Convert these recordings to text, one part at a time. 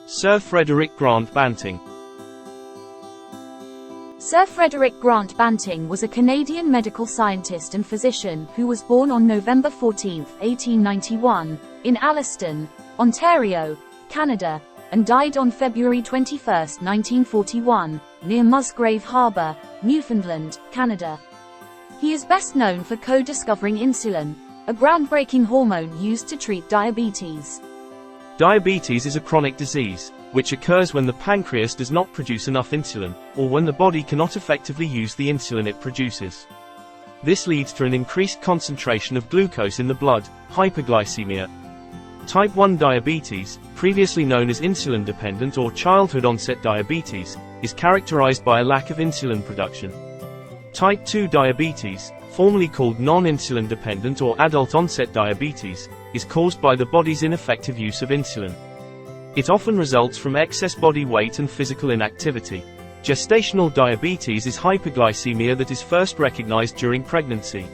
Sir Frederick Grant Banting. Sir Frederick Grant Banting was a Canadian medical scientist and physician who was born on November 14, 1891, in Alliston, Ontario, Canada, and died on February 21, 1941, near Musgrave Harbour, Newfoundland, Canada. He is best known for co-discovering insulin, a groundbreaking hormone used to treat diabetes. Diabetes is a chronic disease, which occurs when the pancreas does not produce enough insulin, or when the body cannot effectively use the insulin it produces. This leads to an increased concentration of glucose in the blood, hyperglycaemia. Type 1 diabetes, previously known as insulin-dependent or childhood-onset diabetes, is characterized by a lack of insulin production. Type 2 diabetes, formerly called non-insulin-dependent or adult-onset diabetes, is caused by the body's ineffective use of insulin. It often results from excess body weight and physical inactivity. Gestational diabetes is hyperglycemia that is first recognized during pregnancy.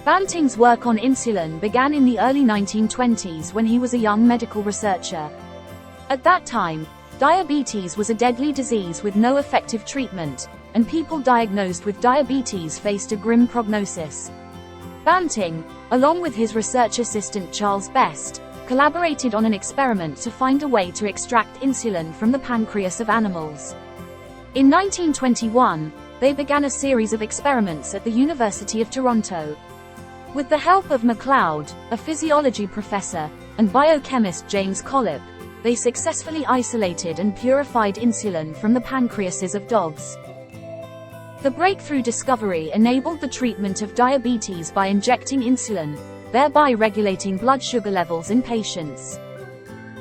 Banting's work on insulin began in the early 1920s when he was a young medical researcher. At that time, diabetes was a deadly disease with no effective treatment, and people diagnosed with diabetes faced a grim prognosis. Banting, along with his research assistant Charles Best, collaborated on an experiment to find a way to extract insulin from the pancreas of animals. In 1921, they began a series of experiments at the University of Toronto. With the help of MacLeod, a physiology professor, and biochemist James Collip, they successfully isolated and purified insulin from the pancreases of dogs. The breakthrough discovery enabled the treatment of diabetes by injecting insulin, thereby regulating blood sugar levels in patients.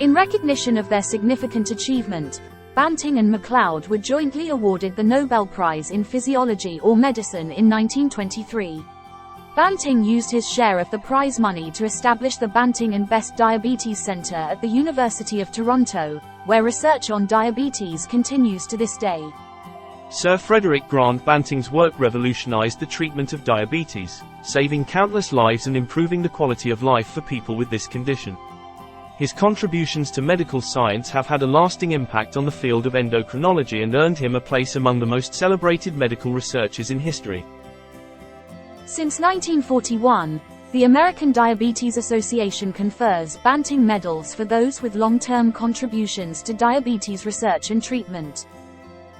In recognition of their significant achievement, Banting and MacLeod were jointly awarded the Nobel Prize in Physiology or Medicine in 1923. Banting used his share of the prize money to establish the Banting and Best Diabetes Centre at the University of Toronto, where research on diabetes continues to this day. Sir Frederick Grant Banting's work revolutionized the treatment of diabetes, saving countless lives and improving the quality of life for people with this condition. His contributions to medical science have had a lasting impact on the field of endocrinology and earned him a place among the most celebrated medical researchers in history. Since 1941, the American Diabetes Association confers Banting medals for those with long-term contributions to diabetes research and treatment.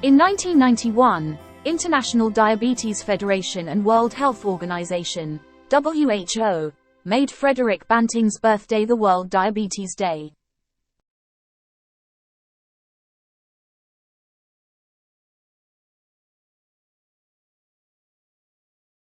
In 1991, International Diabetes Federation and World Health Organization, WHO, made Frederick Banting's birthday the World Diabetes Day.